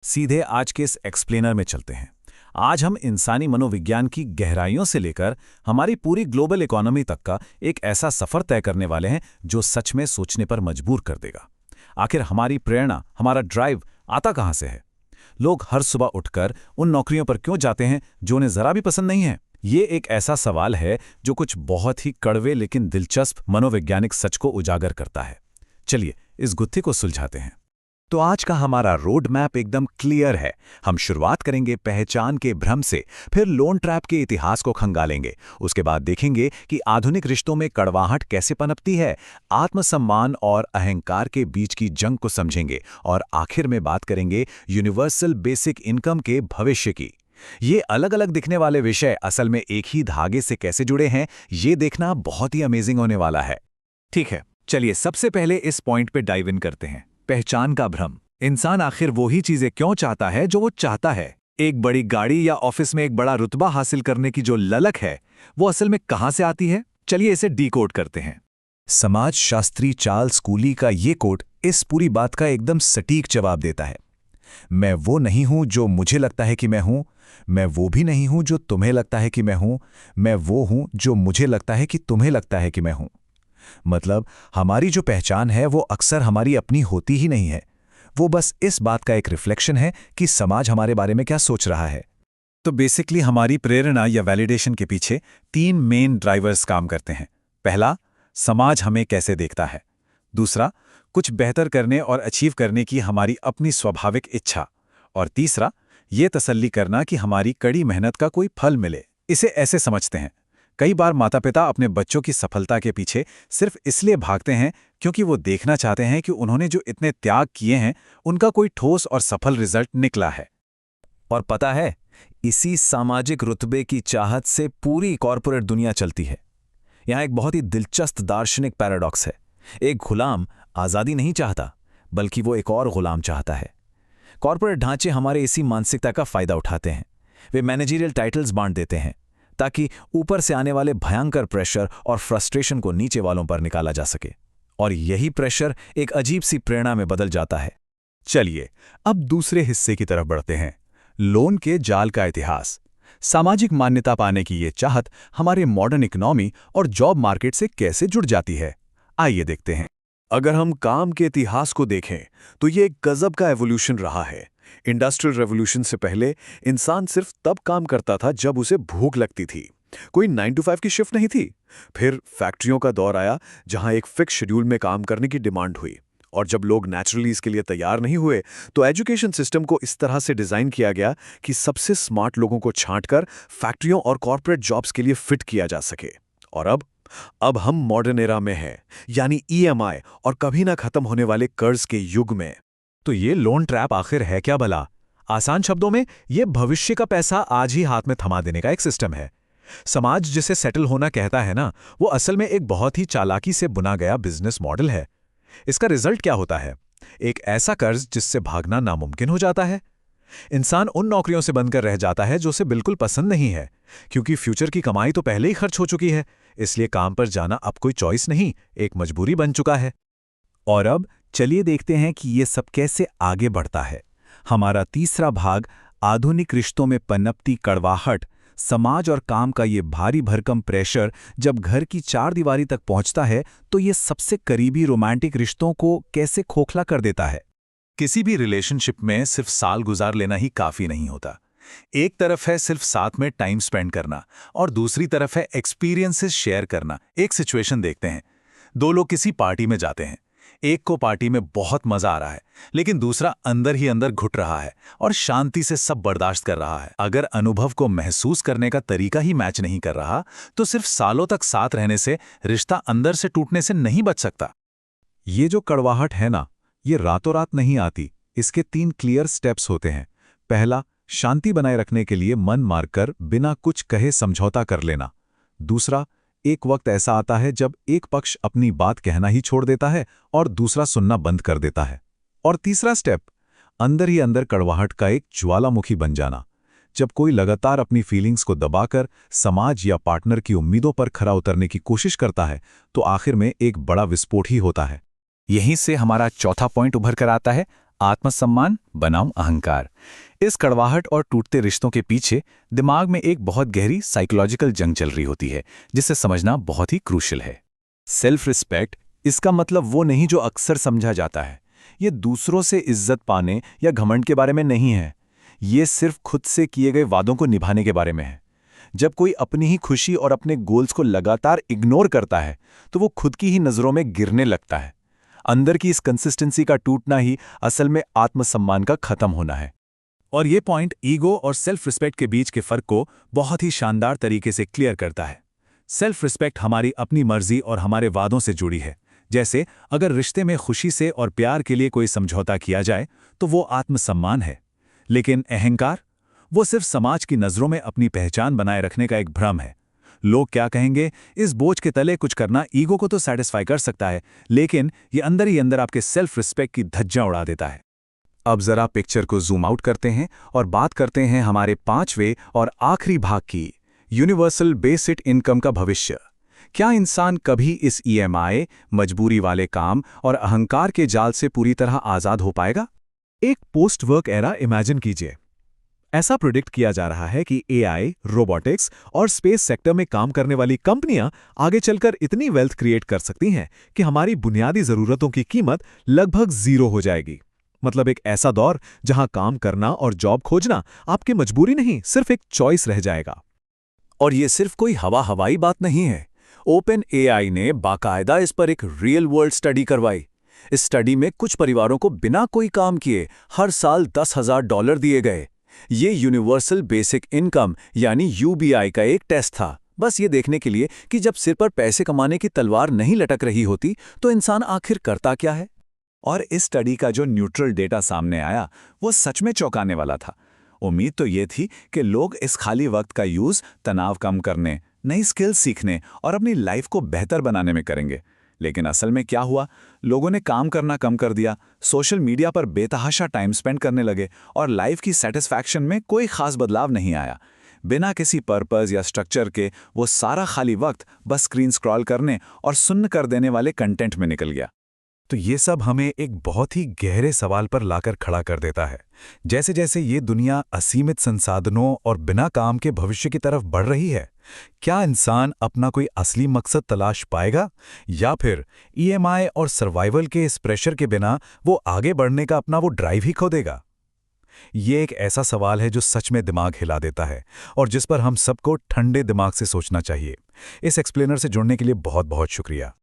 सीधे आज के इस एक्सप्लेनर में चलते हैं। आज हम इंसानी मनोविज्ञान की गहराइयों से लेकर हमारी पूरी ग्लोबल इकोनॉमी तक का एक ऐसा सफर तय करने वाले हैं जो सच में सोचने पर मजबूर कर देगा। आखिर हमारी प्रेरणा, हमारा ड्राइव आता कहां से है? लोग हर सुबह उठकर उन नौकरियों पर क्यों जाते हैं जो उन्हें जरा भी पसंद नहीं है? ये एक ऐसा सवाल है जो कुछ बहुत ही कड़वे लेकिन दिलचस्प मनोवैज्ञानिक सच को उजागर करता है। चलिए इस गुत्थी को सुलझाते हैं। तो आज का हमारा रोड मैप एकदम क्लियर है। हम शुरुआत करेंगे पहचान के भ्रम से, फिर लोन ट्रैप के इतिहास को खंगालेंगे। उसके बाद देखेंगे कि आधुनिक रिश्तों में कड़वाहट कैसे पनपती है, आत्मसम्मान और अहंकार के बीच की जंग को समझेंगे, और आखिर में बात करेंगे यूनिवर्सल बेसिक इनकम के भविष्य की। ये अलग अलग दिखने वाले विषय असल में एक ही धागे से कैसे जुड़े हैं, ये देखना बहुत ही अमेजिंग होने वाला है। ठीक है, चलिए सबसे पहले इस पॉइंट पे डाइव इन करते हैं। पहचान का भ्रम। इंसान आखिर वही चीजें क्यों चाहता है जो वो चाहता है? एक बड़ी गाड़ी या ऑफिस में एक बड़ा रुतबा हासिल करने की जो ललक है, वो असल में कहां से आती है? चलिए इसे डीकोड करते हैं। समाज शास्त्री चार्ल्स कूली का ये कोट इस पूरी बात का एकदम सटीक जवाब देता है। मैं वो नहीं हूं जो मुझे लगता है कि मैं हूं, मैं वो भी नहीं हूं जो तुम्हें लगता है कि मैं हूं, मैं वो हूं जो मुझे लगता है कि तुम्हें लगता है कि मैं हूं। मतलब हमारी जो पहचान है वो अक्सर हमारी अपनी होती ही नहीं है, वो बस इस बात का एक रिफ्लेक्शन है कि समाज हमारे बारे में क्या सोच रहा है। तो बेसिकली हमारी प्रेरणा या वैलिडेशन के पीछे 3 मेन ड्राइवर्स काम करते हैं। पहला, समाज हमें कैसे देखता है। दूसरा, कुछ बेहतर करने और अचीव करने की हमारी अपनी स्वाभाविक इच्छा। और तीसरा, ये तसल्ली करना कि हमारी कड़ी मेहनत का कोई फल मिले। इसे ऐसे समझते हैं, कई बार माता पिता अपने बच्चों की सफलता के पीछे सिर्फ इसलिए भागते हैं क्योंकि वो देखना चाहते हैं कि उन्होंने जो इतने त्याग किए हैं उनका कोई ठोस और सफल रिजल्ट निकला है। और पता है, इसी सामाजिक रुतबे की चाहत से पूरी कॉरपोरेट दुनिया चलती है। यहां एक बहुत ही दिलचस्प दार्शनिक पैराडॉक्स है। एक गुलाम आज़ादी नहीं चाहता, बल्कि वो एक और गुलाम चाहता है। कॉरपोरेट ढांचे हमारे इसी मानसिकता का फायदा उठाते हैं। वे मैनेजरियल टाइटल्स बांट देते हैं ताकि ऊपर से आने वाले भयंकर प्रेशर और फ्रस्ट्रेशन को नीचे वालों पर निकाला जा सके, और यही प्रेशर एक अजीब सी प्रेरणा में बदल जाता है। चलिए अब दूसरे हिस्से की तरफ बढ़ते हैं, लोन के जाल का इतिहास। सामाजिक मान्यता पाने की ये चाहत हमारे मॉडर्न इकोनॉमी और जॉब मार्केट से कैसे जुड़ जाती है, आइए देखते हैं। अगर हम काम के इतिहास को देखें तो ये एक गजब का एवोल्यूशन रहा है। इंडस्ट्रियल रेवोल्यूशन से पहले इंसान सिर्फ तब काम करता था जब उसे भूख लगती थी। कोई 9 to 5 की शिफ्ट नहीं थी। फिर फैक्ट्रियों का दौर आया जहां एक फिक्स शेड्यूल में काम करने की डिमांड हुई, और जब लोग नेचुरली इसके लिए तैयार नहीं हुए तो एजुकेशन सिस्टम को इस तरह से डिजाइन किया गया कि सबसे स्मार्ट लोगों को छांटकर फैक्ट्रियों और कॉर्पोरेट जॉब्स के लिए फिट किया जा सके। और अब हम मॉडर्न एरा में हैं, यानी ईएमआई और कभी ना खत्म होने वाले कर्ज के युग में। तो ये लोन ट्रैप आखिर है क्या भला? आसान शब्दों में, ये भविष्य का पैसा आज ही हाथ में थमा देने का एक सिस्टम है। समाज जिसे सेटल होना कहता है ना, वो असल में एक बहुत ही चालाकी से बुना गया बिजनेस मॉडल है। इसका रिजल्ट क्या होता है? एक ऐसा कर्ज जिससे भागना नामुमकिन हो जाता है। इंसान उन नौकरियों से बनकर रह जाता है जो उसे बिल्कुल पसंद नहीं है, क्योंकि फ्यूचर की कमाई तो पहले ही खर्च हो चुकी है। इसलिए काम पर जाना अब कोई चॉइस नहीं, एक मजबूरी बन चुका है। और अब चलिए देखते हैं कि ये सब कैसे आगे बढ़ता है। हमारा तीसरा भाग, आधुनिक रिश्तों में पनपती कड़वाहट, समाज और काम का ये भारी भरकम प्रेशर जब घर की चार दीवारी तक पहुंचता है तो ये सबसे करीबी रोमांटिक रिश्तों को कैसे खोखला कर देता है। किसी भी रिलेशनशिप में सिर्फ साल गुजार लेना ही काफी नहीं होता। एक तरफ है सिर्फ साथ में टाइम स्पेंड करना, और दूसरी तरफ है एक्सपीरियंसेस शेयर करना। एक सिचुएशन देखते हैं, 2 लोग किसी पार्टी में जाते हैं। एक को पार्टी में बहुत मजा आ रहा है, लेकिन दूसरा अंदर ही अंदर घुट रहा है और शांति से सब बर्दाश्त कर रहा है। अगर अनुभव को महसूस करने का तरीका ही मैच नहीं कर रहा, तो सिर्फ सालों तक साथ रहने से रिश्ता अंदर से टूटने से नहीं बच सकता। ये जो कड़वाहट है ना, ये रातों रात नहीं आती। इसके 3 क्लियर स्टेप्स होते हैं। पहला, शांति बनाए रखने के लिए मन मारकर बिना कुछ कहे समझौता कर लेना। दूसरा, एक वक्त ऐसा आता है जब एक पक्ष अपनी बात कहना ही छोड़ देता है और दूसरा सुनना बंद कर देता है। और तीसरा स्टेप, अंदर ही अंदर कड़वाहट का एक ज्वालामुखी बन जाना। जब कोई लगातार अपनी फीलिंग्स को दबाकर समाज या पार्टनर की उम्मीदों पर खरा उतरने की कोशिश करता है, तो आखिर में एक बड़ा विस्फोट ही होता है। यहीं से हमारा चौथा पॉइंट उभर कर आता है, आत्मसम्मान बनाम अहंकार। इस कड़वाहट और टूटते रिश्तों के पीछे दिमाग में एक बहुत गहरी साइकोलॉजिकल जंग चल रही होती है, जिसे समझना बहुत ही क्रूशियल है। सेल्फ रिस्पेक्ट, इसका मतलब वो नहीं जो अक्सर समझा जाता है। ये दूसरों से इज्जत पाने या घमंड के बारे में नहीं है। ये सिर्फ खुद से किए गए वादों को निभाने के बारे में है। जब कोई अपनी ही खुशी और अपने गोल्स को लगातार इग्नोर करता है तो वो खुद की ही नज़रों में गिरने लगता है। अंदर की इस कंसिस्टेंसी का टूटना ही असल में आत्मसम्मान का खत्म होना है। और ये पॉइंट ईगो और सेल्फ रिस्पेक्ट के बीच के फर्क को बहुत ही शानदार तरीके से क्लियर करता है। सेल्फ रिस्पेक्ट हमारी अपनी मर्जी और हमारे वादों से जुड़ी है। जैसे अगर रिश्ते में खुशी से और प्यार के लिए कोई समझौता किया जाए तो वो आत्मसम्मान है। लेकिन अहंकार, वो सिर्फ समाज की नज़रों में अपनी पहचान बनाए रखने का एक भ्रम है। लोग क्या कहेंगे, इस बोझ के तले कुछ करना ईगो को तो सैटिस्फाई कर सकता है, लेकिन ये अंदर ही अंदर आपके सेल्फ रिस्पेक्ट की धज्जियां उड़ा देता है। अब जरा पिक्चर को जूम आउट करते हैं और बात करते हैं हमारे 5वें और आखिरी भाग की, यूनिवर्सल बेसिक इनकम का भविष्य। क्या इंसान कभी इस ईएमआई, मजबूरी वाले काम और अहंकार के जाल से पूरी तरह आज़ाद हो पाएगा? एक पोस्ट वर्क एरा इमेजिन कीजिए। ऐसा प्रिडिक्ट किया जा रहा है कि एआई, रोबोटिक्स और स्पेस सेक्टर में काम करने वाली कंपनियां आगे चलकर इतनी वेल्थ क्रिएट कर सकती हैं कि हमारी बुनियादी जरूरतों की कीमत लगभग जीरो हो जाएगी। मतलब एक ऐसा दौर जहां काम करना और जॉब खोजना आपकी मजबूरी नहीं, सिर्फ एक चॉइस रह जाएगा। और ये सिर्फ कोई हवाई बात नहीं है। ओपन एआई ने बाकायदा इस पर एक रियल वर्ल्ड स्टडी करवाई। इस स्टडी में कुछ परिवारों को बिना कोई काम किए हर साल $10,000 दिए गए। ये यूनिवर्सल बेसिक इनकम यानी यूबीआई का एक टेस्ट था, बस ये देखने के लिए कि जब सिर पर पैसे कमाने की तलवार नहीं लटक रही होती तो इंसान आखिर करता क्या है। और इस स्टडी का जो न्यूट्रल डेटा सामने आया वो सच में चौंकाने वाला था। उम्मीद तो ये थी कि लोग इस खाली वक्त का यूज़ तनाव कम करने, नई स्किल्स सीखने और अपनी लाइफ को बेहतर बनाने में करेंगे। लेकिन असल में क्या हुआ, लोगों ने काम करना कम कर दिया, सोशल मीडिया पर बेतहाशा टाइम स्पेंड करने लगे और लाइफ की सेटिस्फैक्शन में कोई खास बदलाव नहीं आया। बिना किसी पर्पस या स्ट्रक्चर के वो सारा खाली वक्त बस स्क्रीन स्क्रॉल करने और सुन्न कर देने वाले कंटेंट में निकल गया। तो ये सब हमें एक बहुत ही गहरे सवाल पर लाकर खड़ा कर देता है। जैसे जैसे ये दुनिया असीमित संसाधनों और बिना काम के भविष्य की तरफ बढ़ रही है, क्या इंसान अपना कोई असली मकसद तलाश पाएगा, या फिर ईएमआई और सर्वाइवल के इस प्रेशर के बिना वो आगे बढ़ने का अपना वो ड्राइव ही खो देगा? ये एक ऐसा सवाल है जो सच में दिमाग हिला देता है और जिस पर हम सबको ठंडे दिमाग से सोचना चाहिए। इस एक्सप्लेनर से जुड़ने के लिए बहुत बहुत शुक्रिया।